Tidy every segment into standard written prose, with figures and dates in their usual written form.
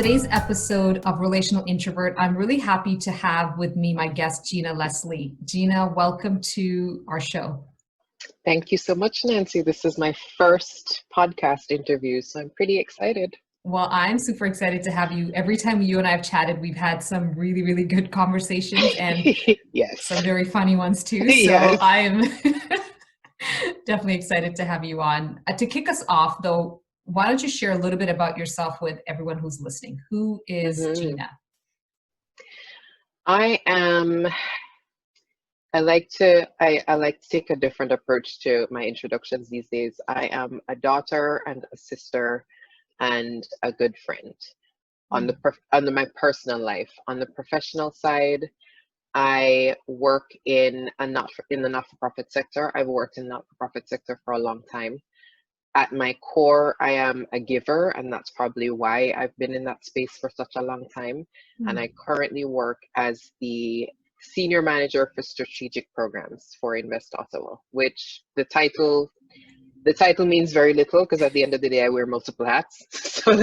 today's episode of Relational Introvert, I'm really happy to have with me my guest, Gina Leslie. Gina, welcome to our show. Thank you so much, Nancy. This is my first podcast interview, so I'm pretty excited. Well, I'm super excited to have you. Every time you and I have chatted, we've had some really, really good conversations and Yes. some very funny ones too. So Yes. I am definitely excited to have you on. To kick us off, though, why don't you share a little bit about yourself with everyone who's listening? Who is Gina? I like to take a different approach to my introductions these days. I am a daughter and a sister and a good friend on my personal life. On the professional side, I work in the not-for-profit sector. I've worked in the not-for-profit sector for a long time. At my core, I am a giver, and that's probably why I've been in that space for such a long time. And I currently work as the Senior Manager for Strategic Programs for Invest Ottawa, which the title means very little because at the end of the day, I wear multiple hats. So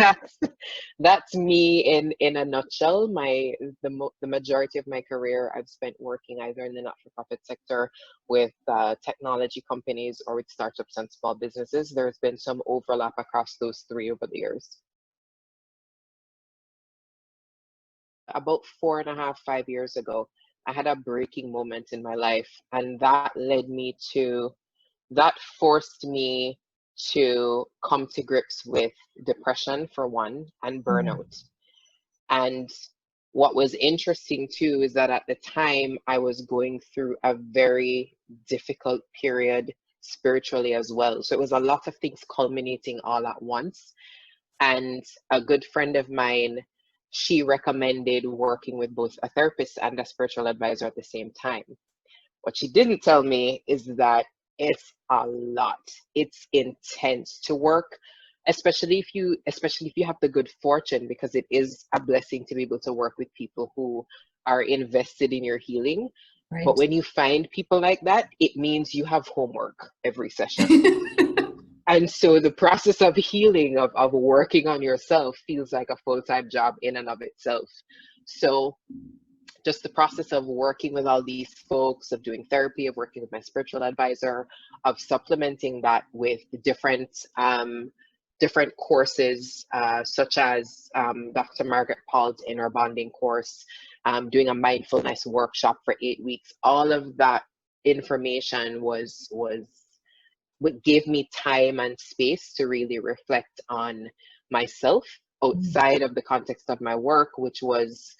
that's me in a nutshell. The majority of my career I've spent working either in the not-for-profit sector with technology companies or with startups and small businesses. There's been some overlap across those three over the years. About 4.5, 5 years ago, I had a breaking moment in my life, and that forced me to come to grips with depression, for one, and burnout. And what was interesting too is that at the time I was going through a very difficult period spiritually as well. So it was a lot of things culminating all at once. And a good friend of mine, she recommended working with both a therapist and a spiritual advisor at the same time. What she didn't tell me is that it's a lot. It's intense to work, especially if you have the good fortune, because it is a blessing to be able to work with people who are invested in your healing. Right. But when you find people like that, it means you have homework every session. And so the process of healing, of working on yourself, feels like a full-time job in and of itself. So just the process of working with all these folks, of doing therapy, of working with my spiritual advisor, of supplementing that with different courses, such as Dr. Margaret Paul's Inner Bonding course, doing a mindfulness workshop for 8 weeks. All of that information was what gave me time and space to really reflect on myself outside of the context of my work, which was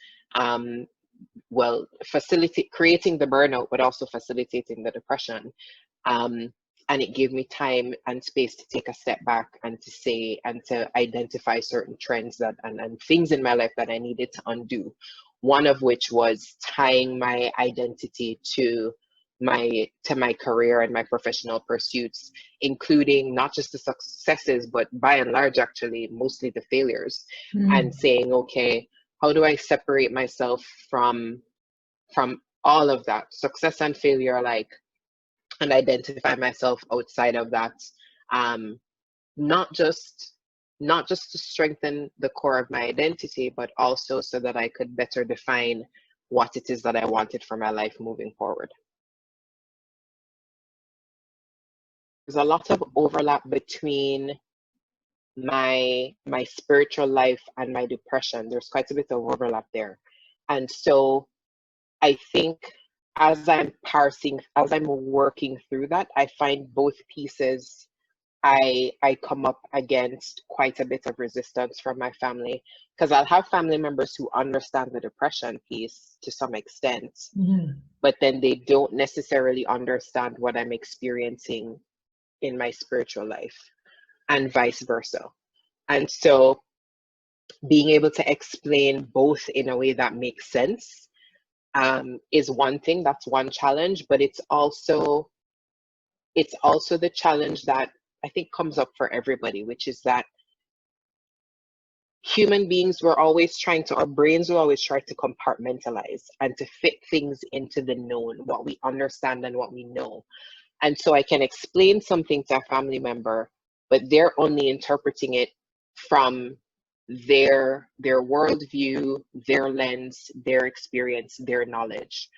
creating the burnout, but also facilitating the depression. And it gave me time and space to take a step back and to identify certain trends and things in my life that I needed to undo. One of which was tying my identity to my career and my professional pursuits, including not just the successes, but by and large, actually, mostly the failures, and saying, okay, how do I separate myself from all of that, success and failure alike, and identify myself outside of that, not just to strengthen the core of my identity, but also so that I could better define what it is that I wanted for my life moving forward. There's a lot of overlap between my spiritual life and my depression. There's quite a bit of overlap there. And so I think as I'm working through that, I find both pieces, I come up against quite a bit of resistance from my family, because I'll have family members who understand the depression piece to some extent, but then they don't necessarily understand what I'm experiencing in my spiritual life, and vice versa. And so being able to explain both in a way that makes sense is one thing. That's one challenge, but it's also the challenge that I think comes up for everybody, which is that human beings, our brains will always try to compartmentalize and to fit things into the known, what we understand and what we know. And so I can explain something to a family member, but they're only interpreting it from their worldview, their lens, their experience, their knowledge.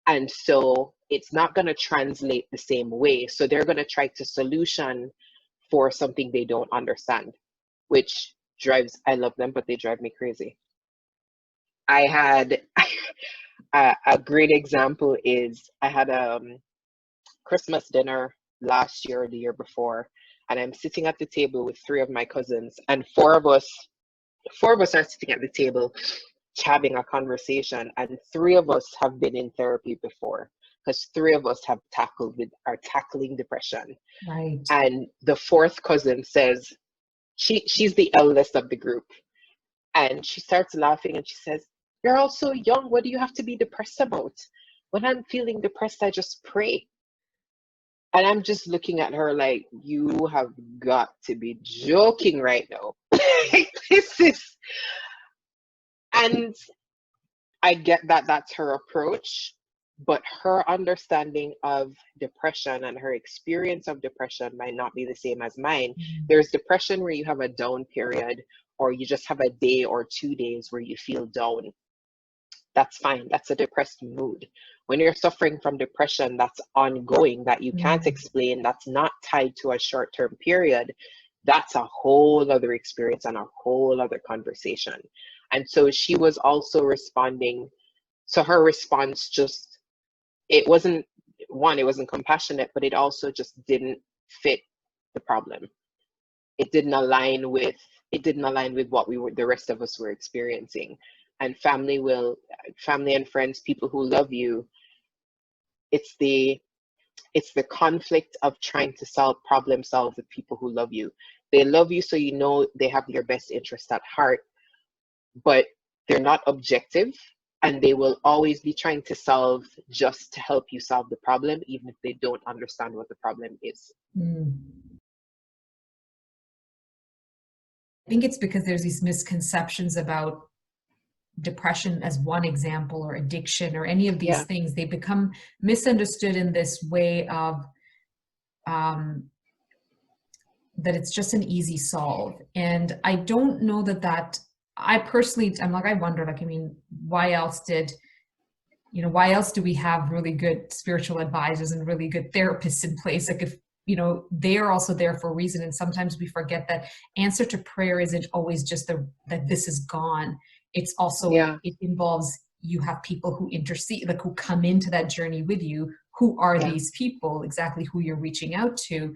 And so it's not going to translate the same way. So they're going to try to solution for something they don't understand, which drives, I love them, but they drive me crazy. I had a great example is I had a Christmas dinner last year or the year before, and I'm sitting at the table with three of my cousins, and four of us are sitting at the table having a conversation, and three of us have been in therapy before because three of us are tackling depression. Right. And the fourth cousin says, she's the eldest of the group, and she starts laughing and she says, "You're all so young, what do you have to be depressed about? When I'm feeling depressed, I just pray." And I'm just looking at her like, you have got to be joking right now. This is, and I get that that's her approach, but her understanding of depression and her experience of depression might not be the same as mine. There's depression where you have a down period, or you just have a day or 2 days where you feel down. That's fine. That's a depressed mood. When you're suffering from depression that's ongoing, that you can't explain, that's not tied to a short-term period, that's a whole other experience and a whole other conversation. And so she was also responding. So her response just, it wasn't compassionate, but it also just didn't fit the problem. It didn't align with what the rest of us were experiencing. And family and friends, people who love you, it's the conflict of trying to problem solve with people who love you. They love you, so you know they have your best interest at heart, but they're not objective, and they will always be trying to solve just to help you solve the problem, even if they don't understand what the problem is. I think it's because there's these misconceptions about depression as one example, or addiction, or any of these things. They become misunderstood in this way of that it's just an easy solve. And I don't know that I personally, I'm like, I wonder, like, I mean, why else do we have really good spiritual advisors and really good therapists in place? Like, if, they're also there for a reason. And sometimes we forget that answer to prayer isn't always just that this is gone. It's also, it involves, you have people who intercede, like who come into that journey with you. Who are these people, exactly who you're reaching out to?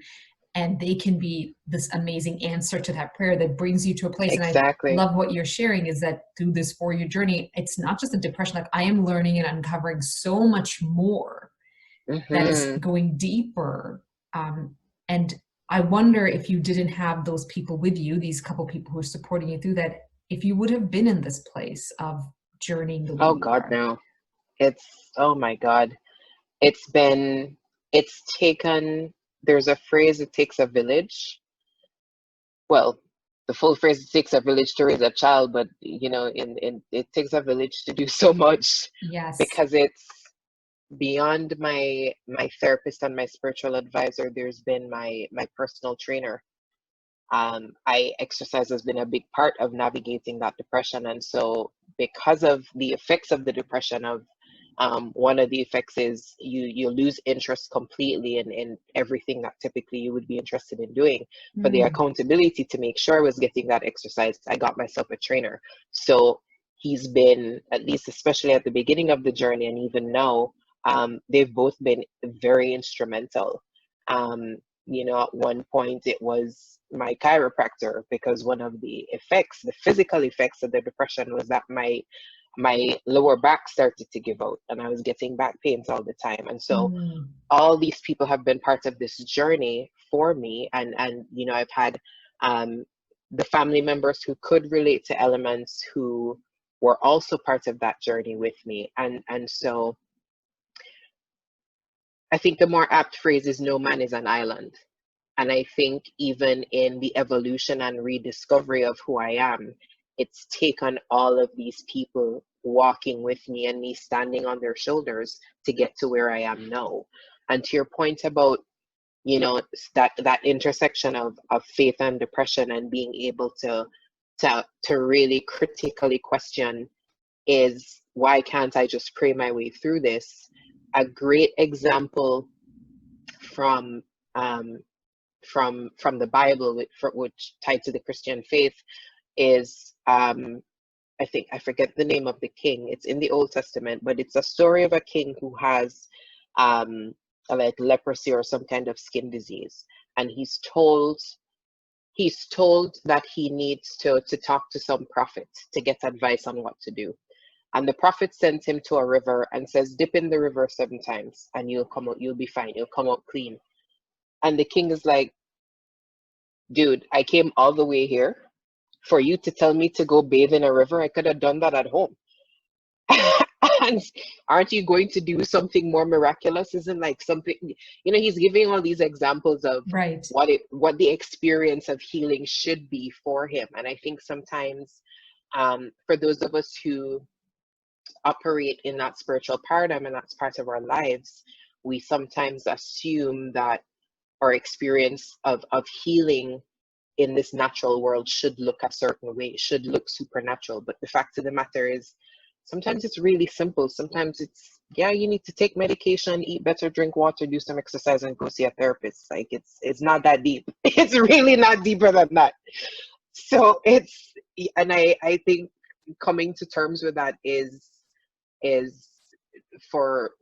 And they can be this amazing answer to that prayer that brings you to a place. Exactly. And I love what you're sharing, is that through this 4-year journey, it's not just a depression. Like, I am learning and uncovering so much more that is going deeper. And I wonder, if you didn't have those people with you, these couple people who are supporting you through that, if you would have been in this place of journeying the way you are. No. Oh my God. There's a phrase, it takes a village. Well, the full phrase, it takes a village to raise a child, but it takes a village to do so much. Yes. Because it's beyond my therapist and my spiritual advisor. There's been my personal trainer. Exercise has been a big part of navigating that depression. And so because of the effects of the depression, one of the effects is you lose interest completely in everything that typically you would be interested in doing. For the accountability to make sure I was getting that exercise, I got myself a trainer. So he's been, at least especially at the beginning of the journey and even now, they've both been very instrumental. At one point it was my chiropractor, because one of the physical effects of the depression was that my lower back started to give out, and I was getting back pains all the time. And so all these people have been part of this journey for me. And I've had the family members who could relate to elements, who were also part of that journey with me. And so I think the more apt phrase is, no man is an island. And I think even in the evolution and rediscovery of who I am, it's taken all of these people walking with me and me standing on their shoulders to get to where I am now. And to your point about, that intersection of faith and depression, and being able to to really critically question is, why can't I just pray my way through this? A great example from from the Bible, which tied to the Christian faith, is I think I forget the name of the king. It's in the Old Testament, but it's a story of a king who has like leprosy or some kind of skin disease, and he's told that he needs to talk to some prophet to get advice on what to do. And the prophet sends him to a river and says, dip in the river 7 times and you'll come out, you'll be fine, you'll come out clean. And the king is like, dude, I came all the way here for you to tell me to go bathe in a river. I could have done that at home. And aren't you going to do something more miraculous? Isn't like something, he's giving all these examples of Right. what the experience of healing should be for him. And I think sometimes for those of us who operate in that spiritual paradigm and that's part of our lives, we sometimes assume that our experience of healing in this natural world should look a certain way, should look supernatural. But the fact of the matter is, sometimes it's really simple. Sometimes it's, yeah, you need to take medication, eat better, drink water, do some exercise, and go see a therapist. Like it's not that deep. It's really not deeper than that. So and I think coming to terms with that is for,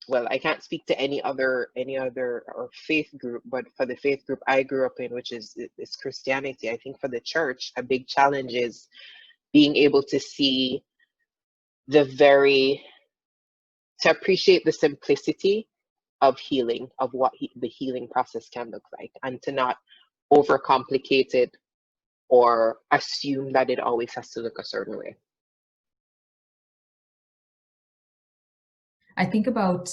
well, I can't speak to any other or faith group, but for the faith group I grew up in, which is Christianity, I think for the church, a big challenge is being able to see to appreciate the simplicity of healing, of what the healing process can look like, and to not overcomplicate it or assume that it always has to look a certain way. I think about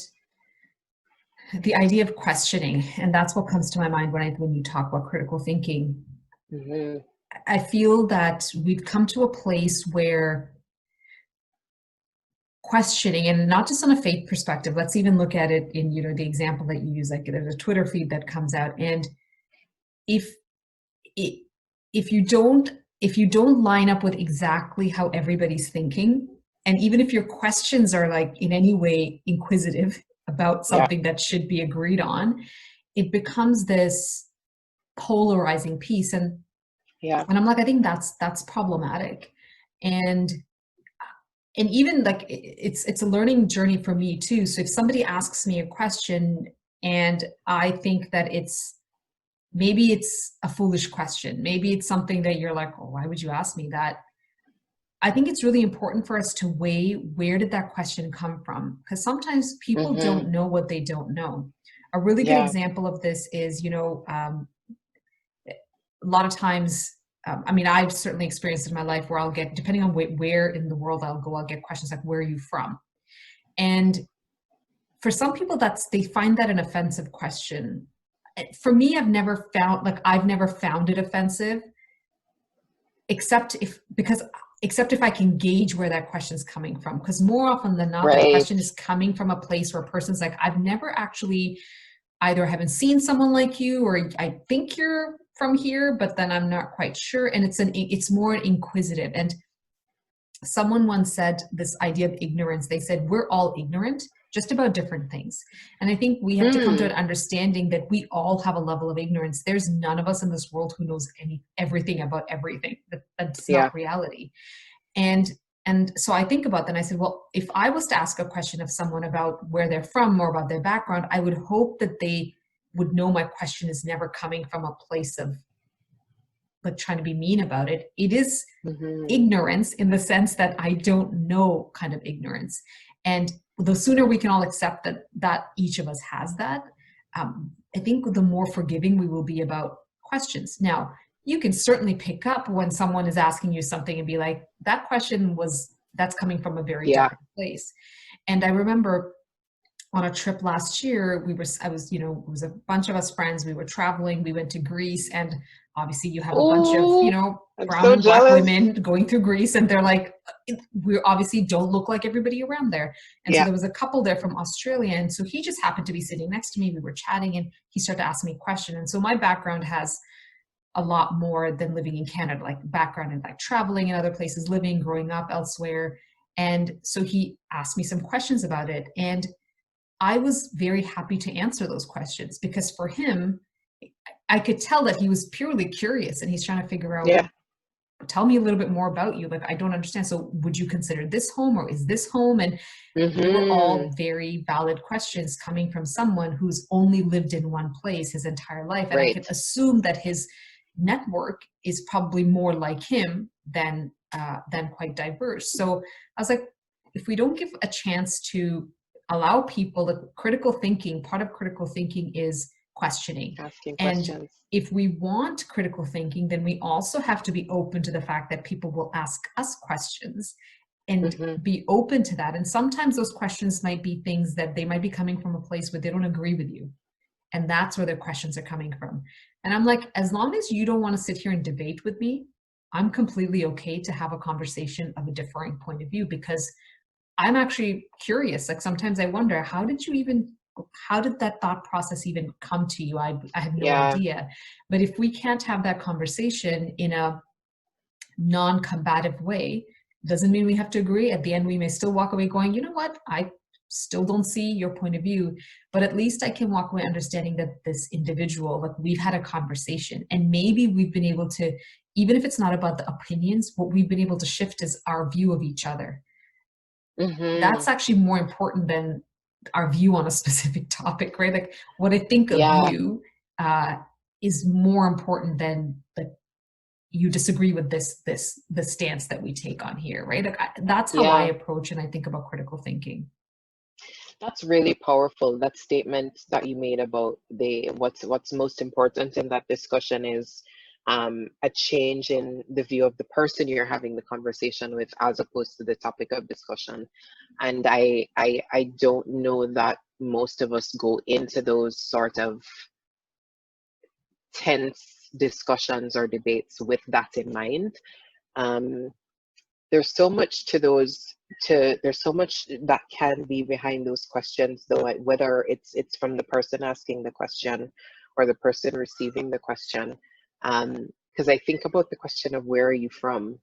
the idea of questioning, and that's what comes to my mind when you talk about critical thinking. Mm-hmm. I feel that we've come to a place where questioning, and not just on a faith perspective, let's even look at it in, the example that you use, like there's a Twitter feed that comes out, and if you don't line up with exactly how everybody's thinking, and even if your questions are like in any way inquisitive about something that should be agreed on, it becomes this polarizing piece. And I'm like, I think that's problematic. And even like it's a learning journey for me too. So if somebody asks me a question and I think that maybe it's a foolish question, maybe it's something that you're like, oh, why would you ask me that? I think it's really important for us to weigh, where did that question come from? Because sometimes people don't know what they don't know. A really good example of this is, a lot of times, I've certainly experienced in my life where I'll get, depending on where in the world I'll go, I'll get questions like, where are you from? And for some people, they find that an offensive question. For me, I've never found it offensive, except if I can gauge where that question's coming from. Because more often than not, the question is coming from a place where a person's like, I've never actually either haven't seen someone like you, or I think you're from here, but then I'm not quite sure. And it's more inquisitive. And someone once said this idea of ignorance. They said, we're all ignorant, just about different things. And I think we have to come to an understanding that we all have a level of ignorance. There's none of us in this world who knows everything about everything. That's not reality. And so I think about that and I said, well, if I was to ask a question of someone about where they're from, more about their background, I would hope that they would know my question is never coming from a place of like trying to be mean about it. It is ignorance in the sense that I don't know kind of ignorance. And the sooner we can all accept that each of us has that, I think the more forgiving we will be about questions. Now, you can certainly pick up when someone is asking you something and be like, that question that's coming from a very different place. And I remember on a trip last year, it was a bunch of us friends, we were traveling, we went to Greece, and obviously you have a bunch of brown Black women going through Greece, and they're like, we obviously don't look like everybody around there. And so there was a couple there from Australia, and so he just happened to be sitting next to me, we were chatting, and he started to ask me a question. And so my background has a lot more than living in Canada, like background in like traveling in other places, living, growing up elsewhere. And so he asked me some questions about it. And I was very happy to answer those questions because for him, I could tell that he was purely curious and he's trying to figure out, Yeah. tell me a little bit more about you. Like, I don't understand. So would you consider this home or is this home? And they were all very valid questions coming from someone who's only lived in one place his entire life. And I could Right. assume that his network is probably more like him than quite diverse. So I was like, if we don't give a chance to allow people, the critical thinking, part of critical thinking is questioning. Asking And questions. if we want critical thinking, then we also have to be open to the fact that people will ask us questions and be open to that. And sometimes those questions might be things that they might be coming from a place where they don't agree with you. And that's where their questions are coming from. And I'm like, as long as you don't want to sit here and debate with me, I'm completely okay to have a conversation of a differing point of view because I'm actually curious. Like sometimes I wonder, how did that thought process even come to you? I have no Yeah. idea. But if we can't have that conversation in a non-combative way, doesn't mean we have to agree. At the end, we may still walk away going, you know what? I still don't see your point of view, but at least I can walk away understanding that this individual, like we've had a conversation and maybe we've been able to, even if it's not about the opinions, what we've been able to shift is our view of each other. That's actually more important than our view on a specific topic, right? Like what I think of Yeah. you is more important than like you disagree with the stance that we take on here, right? Like that's how I Yeah. approach and I think about critical thinking. That's really powerful. That statement that you made about what's most important in that discussion is a change in the view of the person you're having the conversation with, as opposed to the topic of discussion. And I don't know that most of us go into those sort of tense discussions or debates with that in mind. Um, there's so much to those there's so much that can be behind those questions, though, whether it's from the person asking the question or the person receiving the question. Because I think about the question of where are you from,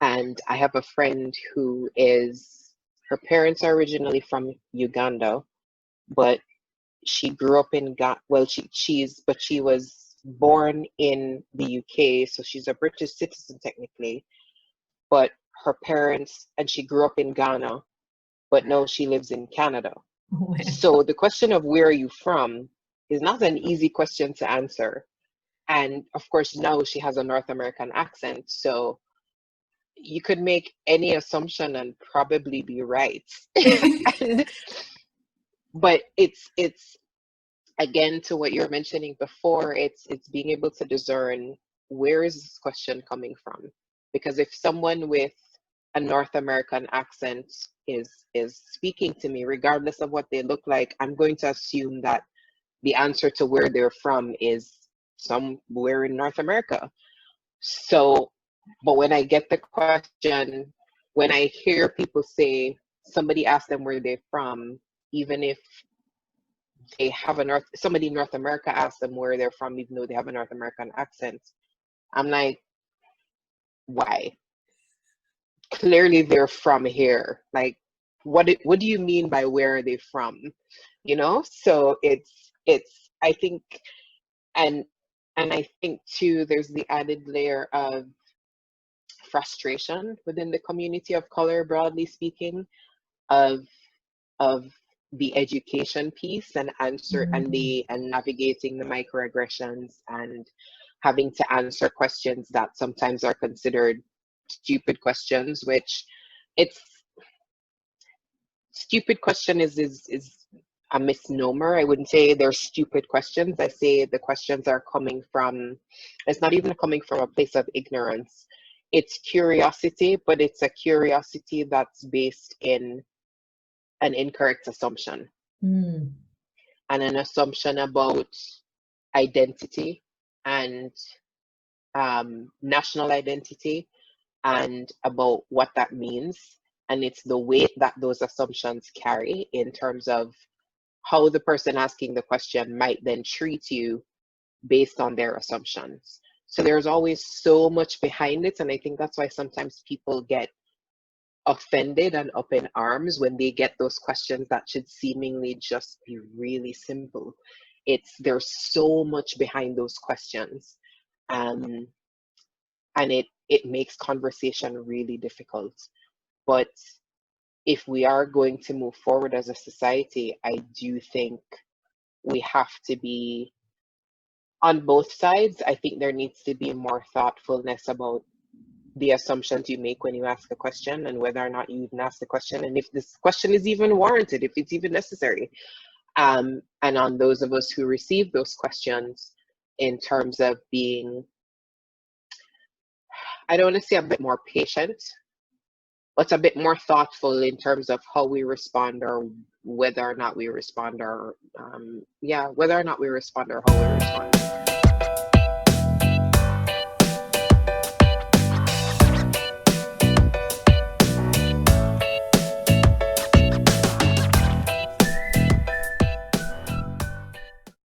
and I have a friend who is, her parents are originally from Uganda, but she grew up in well, she was born in the UK, so she's a British citizen technically, but her parents, and she grew up in Ghana, but now she lives in Canada. So the question of where are you from is not an easy question to answer. And of course, now she has a North American accent. So you could make any assumption and probably be right. and, but it's again, to what you're mentioning before, it's being able to discern, where is this question coming from? Because if someone with a North American accent is speaking to me, regardless of what they look like, I'm going to assume that the answer to where they're from is somewhere in North America. So, but when I get the question, when I hear people say, somebody ask them where they're from, even if they have somebody in North America asks them where they're from, even though they have a North American accent, I'm like, why? Clearly they're from here. Like, what do you mean by where are they from? You know? So it's I think, and I think too, there's the added layer of frustration within the community of color, broadly speaking, of of the education piece and navigating the microaggressions and having to answer questions that sometimes are considered stupid questions, which it's stupid question is a misnomer. I wouldn't say they're stupid questions. I say the questions are coming from, it's not even coming from a place of ignorance. It's curiosity, but it's a curiosity that's based in an incorrect assumption. And an assumption about identity and national identity and about what that means. And it's the weight that those assumptions carry in terms of how the person asking the question might then treat you based on their assumptions. So there's always so much behind it. And I think that's why sometimes people get offended and up in arms when they get those questions that should seemingly just be really simple. There's so much behind those questions. And it makes conversation really difficult. But if we are going to move forward as a society, I do think we have to be on both sides. I think there needs to be more thoughtfulness about the assumptions you make when you ask a question and whether or not you even ask the question and if this question is even warranted, if it's even necessary. And on those of us who receive those questions, in terms of being, I don't want to say a bit more patient, but a bit more thoughtful in terms of how we respond or whether or not we respond or, whether or not we respond or how we respond.